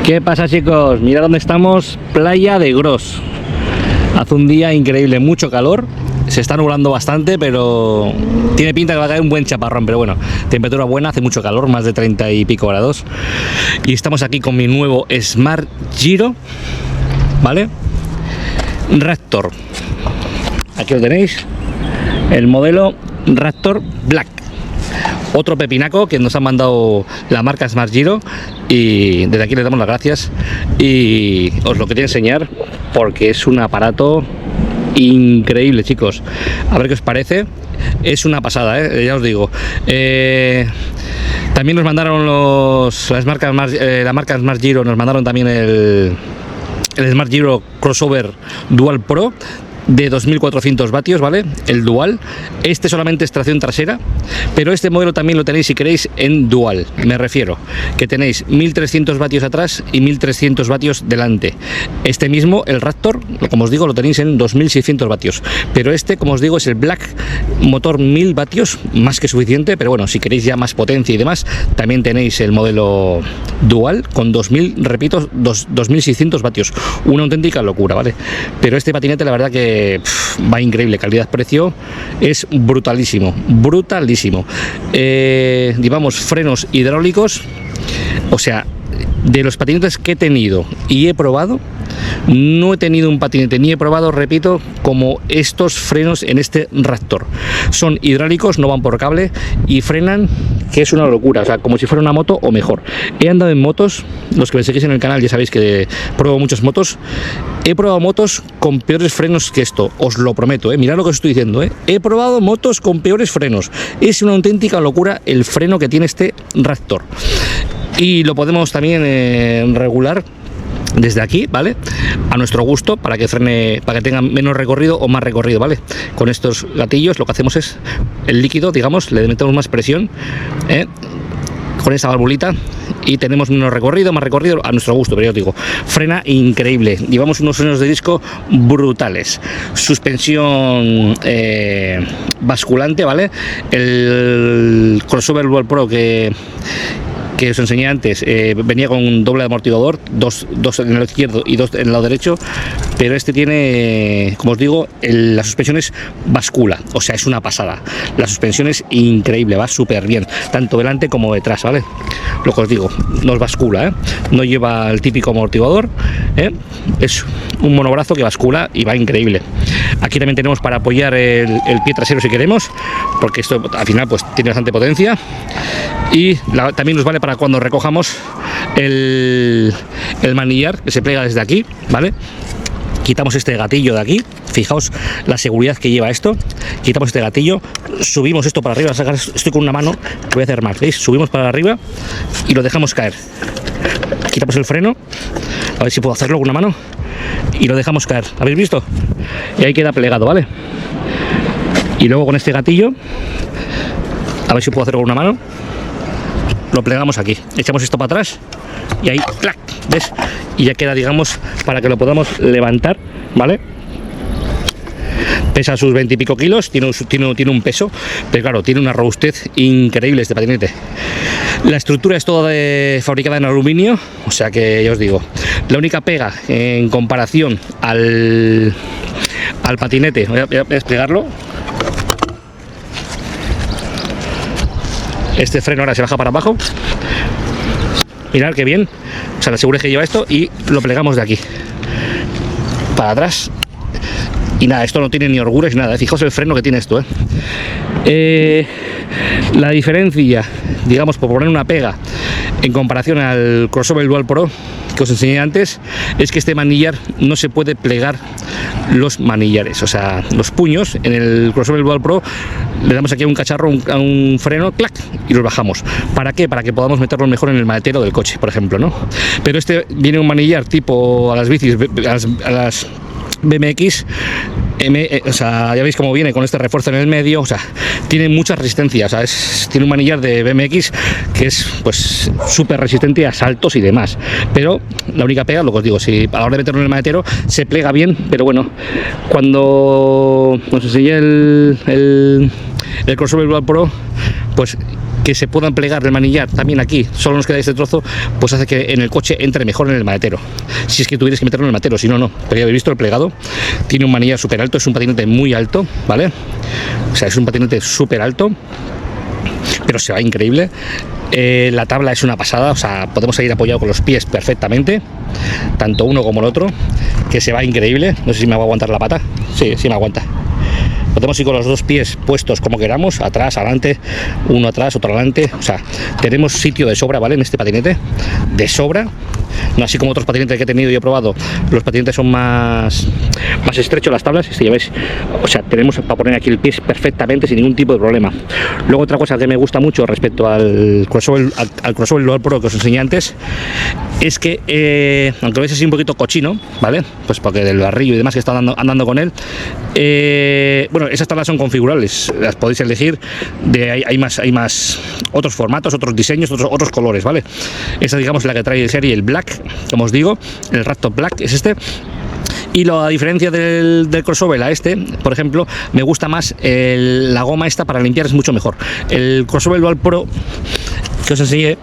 ¿Qué pasa, chicos? Mira dónde estamos, Playa de Gros. Hace un día increíble, mucho calor, se está nublando bastante, pero tiene pinta que va a caer un buen chaparrón. Pero bueno, temperatura buena, hace mucho calor, más de 30 y pico grados. Y estamos aquí con mi nuevo Smart Giro, ¿vale? Raptor. Aquí lo tenéis, el modelo Raptor Black. Otro pepinaco que nos han mandado la marca Smart Giro, y desde aquí les damos las gracias. Y os lo quería enseñar porque es un aparato increíble, chicos. A ver qué os parece. Es una pasada, ya os digo. También nos mandaron la marca Smart Giro, nos mandaron también el Smart Giro Crossover Dual Pro de 2400 vatios, ¿vale? El dual. Este solamente es tracción trasera, pero este modelo también lo tenéis si queréis en dual. Me refiero que tenéis 1300 vatios atrás y 1300 vatios delante. Este mismo, el Raptor, como os digo, lo tenéis en 2600 vatios, pero este, como os digo, es el Black, motor 1000 vatios, más que suficiente. Pero bueno, si queréis ya más potencia y demás, también tenéis el modelo dual con 2000, repito, 2600 vatios. Una auténtica locura, ¿vale? Pero este patinete, la verdad que va increíble, calidad-precio es brutalísimo, brutalísimo. Llevamos frenos hidráulicos, o sea, de los patinetes que he tenido y he probado, no he tenido un patinete ni he probado, repito, como estos frenos en este Raptor. Son hidráulicos, no van por cable y frenan, que es una locura, o sea, como si fuera una moto o mejor. He andado en motos, los que me seguís en el canal ya sabéis que pruebo muchas motos. He probado motos con peores frenos que esto, os lo prometo, mirad lo que os estoy diciendo, He probado motos con peores frenos. Es una auténtica locura el freno que tiene este Raptor. Y lo podemos también regular desde aquí, ¿vale? A nuestro gusto, para que frene, para que tenga menos recorrido o más recorrido, ¿vale? Con estos gatillos lo que hacemos es el líquido, digamos, le metemos más presión, con esa valvulita, y tenemos menos recorrido, más recorrido, a nuestro gusto. Pero yo os digo, frena increíble. Llevamos unos frenos de disco brutales, suspensión basculante, ¿vale? El Crossover Dual Pro que os enseñé antes, venía con un doble amortiguador, dos en el lado izquierdo y dos en el lado derecho, pero este tiene, como os digo, la suspensión es bascula, o sea, es una pasada. La suspensión es increíble, va súper bien, tanto delante como detrás, ¿vale? Lo que os digo, nos bascula, no lleva el típico amortiguador, es un monobrazo que bascula y va increíble. Aquí también tenemos para apoyar el pie trasero si queremos, porque esto al final pues tiene bastante potencia. Y también nos vale para cuando recojamos el manillar, que se plega desde aquí, ¿vale? Quitamos este gatillo de aquí, fijaos la seguridad que lleva esto. Quitamos este gatillo, subimos esto para arriba, estoy con una mano, lo voy a hacer más, ¿veis? Subimos para arriba y lo dejamos caer. Quitamos el freno, a ver si puedo hacerlo con una mano, y lo dejamos caer, ¿habéis visto? Y ahí queda plegado, ¿vale? Y luego con este gatillo, a ver si puedo hacerlo con una mano, lo plegamos aquí, echamos esto para atrás y ahí, ¡clac! ¿Ves? Y ya queda, digamos, para que lo podamos levantar, ¿vale? Pesa sus 20 y pico kilos, tiene un peso, pero claro, tiene una robustez increíble este patinete. La estructura es toda fabricada en aluminio, o sea que ya os digo, la única pega en comparación al patinete, voy a desplegarlo. Este freno ahora se baja para abajo, mirad qué bien, o sea, la seguridad que lleva esto, y lo plegamos de aquí para atrás. Y nada, esto no tiene ni orguras ni nada, fijaos el freno que tiene esto, La diferencia, digamos, por poner una pega en comparación al Crossover Dual Pro que os enseñé antes, es que este manillar no se puede plegar los manillares, o sea, los puños. En el Crossover Dual Pro le damos aquí a un cacharro, a un freno, clac, y los bajamos. ¿Para qué? Para que podamos meterlos mejor en el maletero del coche, por ejemplo, ¿no? Pero este viene un manillar tipo a las bicis, a las BMX, o sea, ya veis cómo viene con este refuerzo en el medio, o sea, tiene mucha resistencia, o sea, tiene un manillar de BMX que es pues súper resistente a saltos y demás. Pero la única pega, lo que os digo, si a la hora de meterlo en el maletero se plega bien, pero bueno, cuando os enseñé el Crossover Dual Pro, pues que se puedan plegar el manillar también aquí, solo nos queda este trozo, pues hace que en el coche entre mejor en el maletero. Si es que tuvieras que meterlo en el maletero, si no, no. Pero ya habéis visto el plegado, tiene un manillar súper alto, es un patinete muy alto, ¿vale? O sea, es un patinete súper alto, pero se va increíble. La tabla es una pasada, o sea, podemos ir apoyado con los pies perfectamente, tanto uno como el otro, que se va increíble. No sé si me va a aguantar la pata. Sí, sí me aguanta. Podemos ir con los dos pies puestos como queramos, atrás, adelante, uno atrás, otro adelante. O sea, tenemos sitio de sobra, ¿vale? En este patinete, de sobra. No así como otros patinetes que he tenido y he probado, los patinetes son más estrechos las tablas, este ya ves. O sea, tenemos para poner aquí el pie perfectamente sin ningún tipo de problema. Luego otra cosa que me gusta mucho respecto al crossover Dual Pro que os enseñé antes, es que, aunque veis así un poquito cochino, ¿vale? Pues porque del barrillo y demás que está andando con él, bueno, esas tablas son configurables, las podéis elegir, hay más otros formatos, otros diseños, otros colores, ¿vale? Esta digamos la que trae de serie, el Black, como os digo, el Ragtop Black es este. Y la diferencia del crossover a este, por ejemplo, me gusta más la goma esta para limpiar, es mucho mejor. El crossover Dual Pro que os enseñé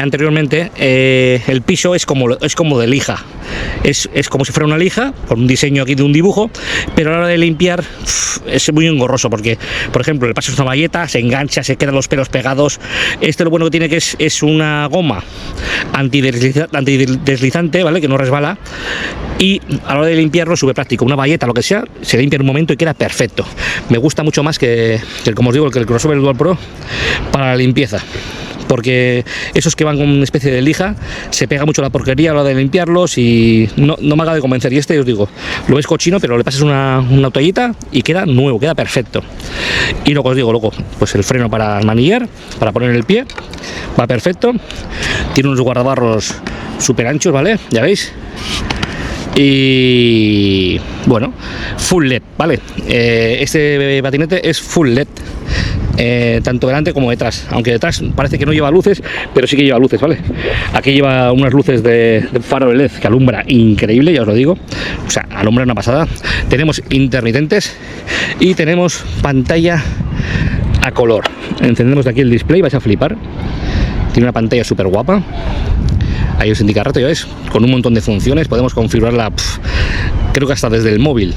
anteriormente, el piso es como de lija, es como si fuera una lija con un diseño aquí de un dibujo, pero a la hora de limpiar es muy engorroso porque, por ejemplo, le pasas una bayeta, se engancha, se quedan los pelos pegados. Este lo bueno que tiene que es una goma antideslizante, ¿vale? Que no resbala, y a la hora de limpiarlo es súper práctico. Una bayeta, lo que sea, se limpia en un momento y queda perfecto. Me gusta mucho más que como os digo, el crossover Dual Pro para la limpieza, porque esos que van con una especie de lija se pega mucho la porquería a la hora de limpiarlos y no me acaba de convencer. Y este, os digo, lo ves cochino, pero le pasas una toallita y queda nuevo, queda perfecto. Y luego os digo, luego, pues el freno para el manillar, para poner el pie, va perfecto. Tiene unos guardabarros súper anchos, ¿vale? Ya veis. Y bueno, full LED, ¿vale? Este patinete es full LED, tanto delante como detrás, aunque detrás parece que no lleva luces, pero sí que lleva luces, ¿vale? Aquí lleva unas luces de faro de LED que alumbra increíble, ya os lo digo, o sea, alumbra una pasada. Tenemos intermitentes y tenemos pantalla a color. Encendemos de aquí el display, vais a flipar. Tiene una pantalla súper guapa. Ahí os indica rato, ya ves, con un montón de funciones. Podemos configurarla, creo que hasta desde el móvil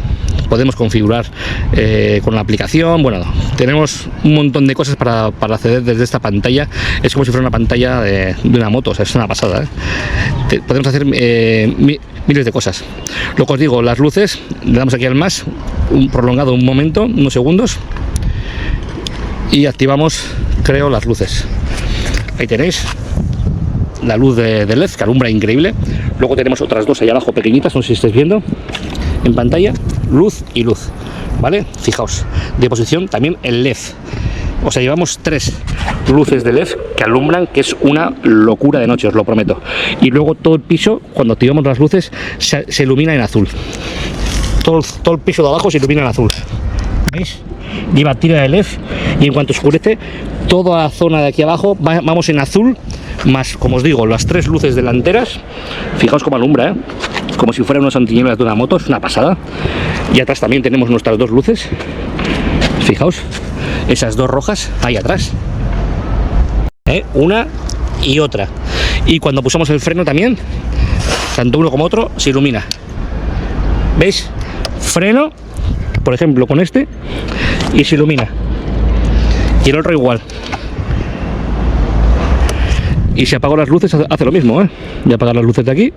podemos configurar con la aplicación. Bueno, tenemos un montón de cosas para acceder desde esta pantalla. Es como si fuera una pantalla de una moto, o sea, es una pasada, ¿eh? Podemos hacer miles de cosas. Lo que os digo, las luces, le damos aquí al más, un prolongado un momento, unos segundos, y activamos, creo, las luces. Ahí tenéis la luz de LED que alumbra increíble. Luego tenemos otras dos ahí abajo pequeñitas, no sé si estáis viendo en pantalla, luz y luz, ¿vale? Fijaos, de posición también el LED. O sea, llevamos tres luces de LED que alumbran, que es una locura de noche, os lo prometo. Y luego todo el piso, cuando activamos las luces, se ilumina en azul. Todo el piso de abajo se ilumina en azul, ¿veis? Lleva tira de LED y en cuanto oscurece, toda la zona de aquí abajo vamos en azul, más, como os digo, las tres luces delanteras. Fijaos cómo alumbra, ¿eh? Como si fueran unas antiñeblas de una moto, es una pasada. Y atrás también tenemos nuestras dos luces. Fijaos, esas dos rojas ahí atrás, una y otra. Y cuando pulsamos el freno también, tanto uno como otro se ilumina. ¿Veis? Freno, por ejemplo, con este, y se ilumina. Y el otro igual. Y si apago las luces hace lo mismo, ¿eh? Voy a apagar las luces de aquí.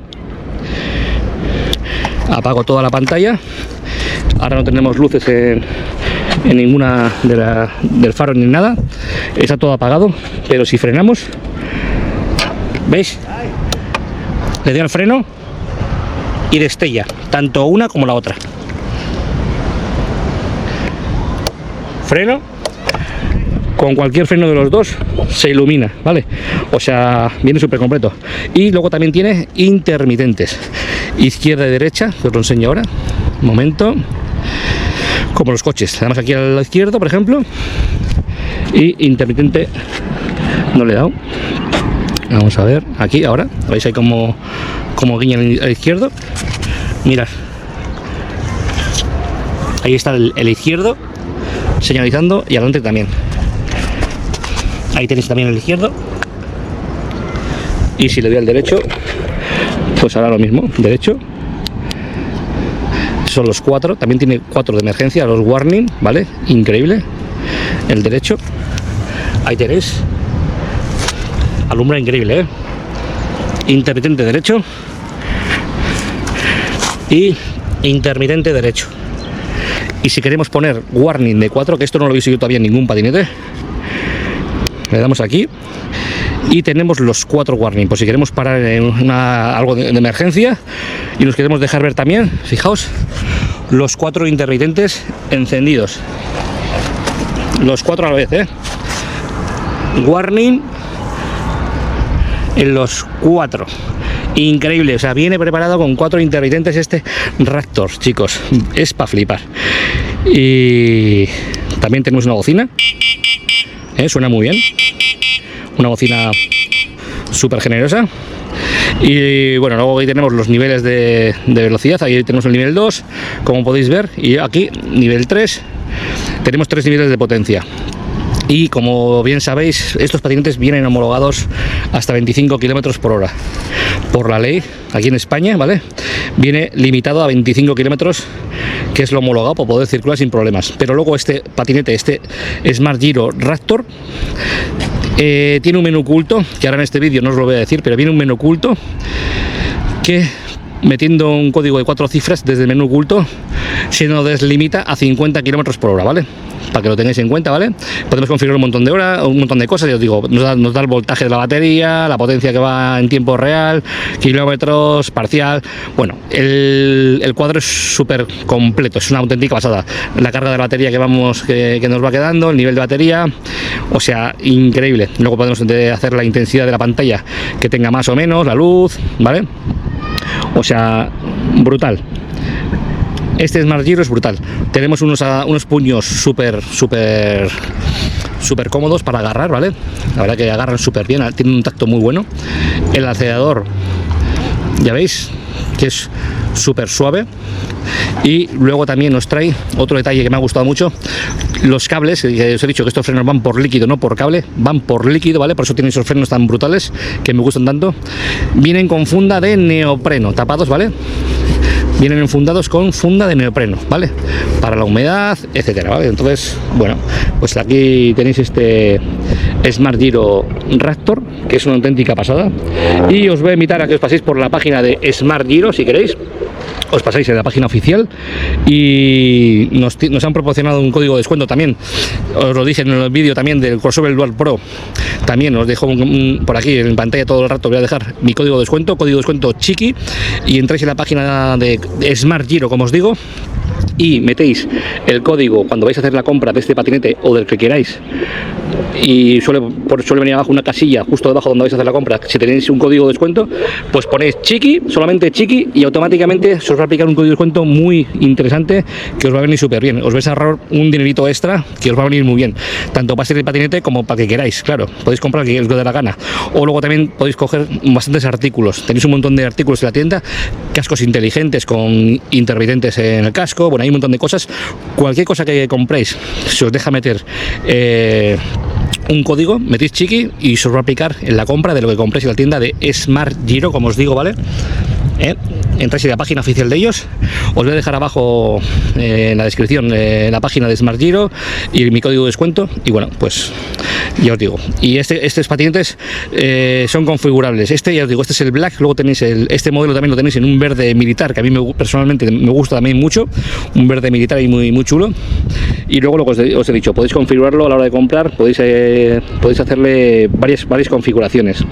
Apago toda la pantalla. Ahora no tenemos luces en ninguna del faro ni nada. Está todo apagado. Pero si frenamos, ¿veis? Le doy al freno y destella tanto una como la otra. Freno. Con cualquier freno de los dos se ilumina, ¿vale? O sea, viene súper completo. Y luego también tiene intermitentes, izquierda y derecha, que os lo enseño ahora. Un momento. Como los coches. Le damos aquí al lado izquierdo, por ejemplo. Y intermitente no le he dado. Vamos a ver, aquí ahora. ¿Veis ahí como guiña al izquierdo? Mirad. Ahí está el izquierdo señalizando y adelante también. Ahí tenéis también el izquierdo. Y si le doy al derecho, pues hará lo mismo, derecho. Son los 4, también tiene 4 de emergencia, los warning, ¿vale? Increíble. El derecho, ahí tenéis. Alumbra increíble, ¿eh? Intermitente derecho y intermitente derecho. Y si queremos poner warning de 4, que esto no lo he visto yo todavía en ningún patinete, le damos aquí y tenemos los 4 warning, por si queremos parar en algo de emergencia y nos queremos dejar ver también. Fijaos, los 4 intermitentes encendidos, los 4 a la vez, warning en los 4. Increíble, o sea, viene preparado con 4 intermitentes este Raptor, chicos, es para flipar. Y también tenemos una bocina, suena muy bien, una bocina súper generosa. Y bueno, luego ahí tenemos los niveles de velocidad. Ahí tenemos el nivel 2, como podéis ver, y aquí nivel 3. Tenemos 3 niveles de potencia. Y como bien sabéis, estos patinetes vienen homologados hasta 25 km por hora. Por la ley, aquí en España, ¿vale? Viene limitado a 25 km, que es lo homologado para poder circular sin problemas. Pero luego este patinete, este Smart Giro Raptor, tiene un menú oculto, que ahora en este vídeo no os lo voy a decir, pero viene un menú oculto que, metiendo un código de 4 cifras desde el menú oculto, se nos deslimita a 50 km por hora, ¿vale? Para que lo tengáis en cuenta, ¿vale? Podemos configurar un montón de horas, un montón de cosas, ya os digo, nos da el voltaje de la batería, la potencia que va en tiempo real, kilómetros, parcial. Bueno, el cuadro es súper completo, es una auténtica pasada. La carga de batería que nos va quedando, el nivel de batería, o sea, increíble. Luego podemos hacer la intensidad de la pantalla que tenga más o menos, la luz, ¿vale? O sea, brutal. Este Smart Giro es brutal. Tenemos unos puños súper cómodos para agarrar, ¿vale? La verdad que agarran súper bien, tienen un tacto muy bueno. El acelerador, ya veis, que es súper suave. Y luego también nos trae otro detalle que me ha gustado mucho: los cables, que os he dicho que estos frenos van por líquido, no por cable, van por líquido, ¿vale? Por eso tienen esos frenos tan brutales que me gustan tanto. Vienen con funda de neopreno, tapados, ¿vale? Vienen enfundados con funda de neopreno, ¿vale? Para la humedad, etcétera, ¿vale? Entonces, bueno, pues aquí tenéis este Smart Giro Raptor, que es una auténtica pasada. Y os voy a invitar a que os paséis por la página de Smart Giro, si queréis. Os pasáis en la página oficial y nos han proporcionado un código de descuento también. Os lo dije en el vídeo también del Crossover Dual Pro. También os dejo por aquí en pantalla todo el rato. Voy a dejar mi código de descuento Chiqui, y entráis en la página de Smart Giro, como os digo, y metéis el código cuando vais a hacer la compra de este patinete o del que queráis. Y suele venir abajo una casilla justo debajo donde vais a hacer la compra. Si tenéis un código de descuento, pues ponéis Chiqui, solamente Chiqui, y automáticamente se os va a aplicar un código de descuento muy interesante que os va a venir súper bien. Os vais a ahorrar un dinerito extra que os va a venir muy bien, tanto para ser el patinete como para que queráis. Claro, podéis comprar el que os dé la gana, o luego también podéis coger bastantes artículos. Tenéis un montón de artículos en la tienda: cascos inteligentes con intermitentes en el casco, bueno, hay un montón de cosas. Cualquier cosa que compréis, se os deja meter un código, metéis Chiqui y se os va a aplicar en la compra de lo que compréis en la tienda de Smart Giro, como os digo, ¿vale? Entráis en la página oficial de ellos. Os voy a dejar abajo en la descripción la página de Smart Giro y mi código de descuento. Y bueno, pues ya os digo. Y estos patinetes son configurables. Ya os digo, este es el Black. Luego tenéis este modelo, también lo tenéis en un verde militar, que a mí personalmente me gusta también mucho. Un verde militar y muy chulo. Y luego lo que os he dicho, podéis configurarlo a la hora de comprar. Podéis hacerle varias configuraciones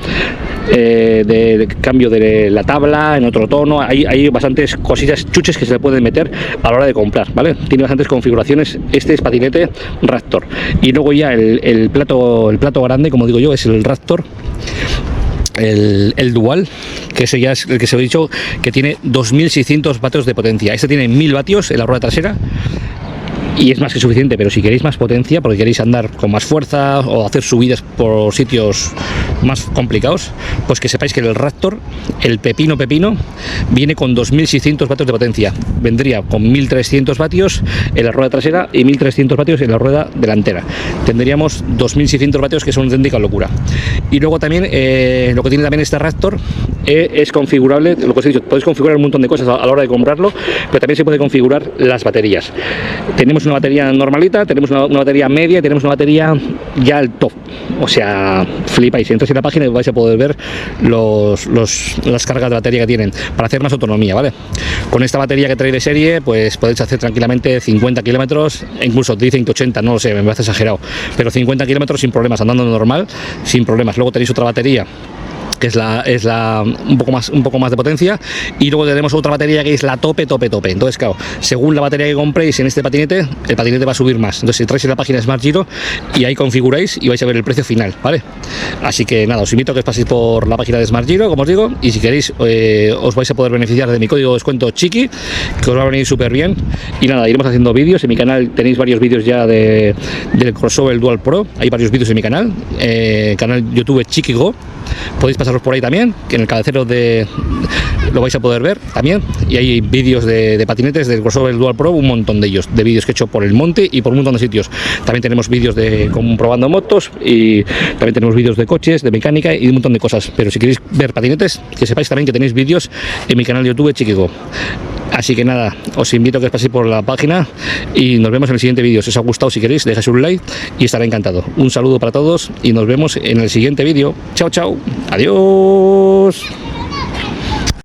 de cambio de la tabla en otro tono. Hay bastantes cositas chuches que se le pueden meter a la hora de comprar, ¿vale? Tiene bastantes configuraciones este es patinete Raptor. Y luego ya el plato grande, como digo yo, es el Raptor, el Dual, que ese ya es el que se os he dicho, que tiene 2600 vatios de potencia. Este tiene 1000 vatios en la rueda trasera y es más que suficiente, pero si queréis más potencia, porque queréis andar con más fuerza o hacer subidas por sitios más complicados, pues que sepáis que el Raptor, el pepino, viene con 2600 vatios de potencia. Vendría con 1300 vatios en la rueda trasera y 1300 vatios en la rueda delantera. Tendríamos 2600 vatios, que es una auténtica locura. Y luego también lo que tiene también este Raptor es configurable, lo que os he dicho, podéis configurar un montón de cosas a la hora de comprarlo, pero también se puede configurar las baterías. Tenemos una batería normalita, tenemos una batería media y tenemos una batería ya al top. O sea, flipáis. Entráis en la página y vais a poder ver las cargas de batería que tienen para hacer más autonomía, ¿vale? Con esta batería que trae de serie, pues podéis hacer tranquilamente 50 kilómetros, incluso dicen que 80, no lo sé, me parece exagerado, pero 50 kilómetros sin problemas, andando normal, sin problemas. Luego tenéis otra batería que es un poco más de potencia, y luego tenemos otra batería que es la tope. Entonces, claro, según la batería que compréis en este patinete, el patinete va a subir más. Entonces, si entráis en la página Smart Giro y ahí configuráis y vais a ver el precio final, ¿vale? Así que nada, os invito a que os paséis por la página de Smart Giro, como os digo, y si queréis os vais a poder beneficiar de mi código de descuento Chiqui, que os va a venir súper bien. Y nada, iremos haciendo vídeos. En mi canal tenéis varios vídeos ya del crossover Dual Pro, hay varios vídeos en mi canal YouTube Chiqui Go. Podéis pasaros por ahí también, que en el cabecero lo vais a poder ver también, y hay vídeos de patinetes del crossover Dual Pro, un montón de ellos, de vídeos que he hecho por el monte y por un montón de sitios. También tenemos vídeos de comprobando motos, y también tenemos vídeos de coches, de mecánica y de un montón de cosas. Pero si queréis ver patinetes, que sepáis también que tenéis vídeos en mi canal de YouTube Chiqui Go. Así que nada, os invito a que os paséis por la página y nos vemos en el siguiente vídeo. Si os ha gustado, si queréis, dejad un like y estaré encantado. Un saludo para todos y nos vemos en el siguiente vídeo. Chao, chao. Adiós.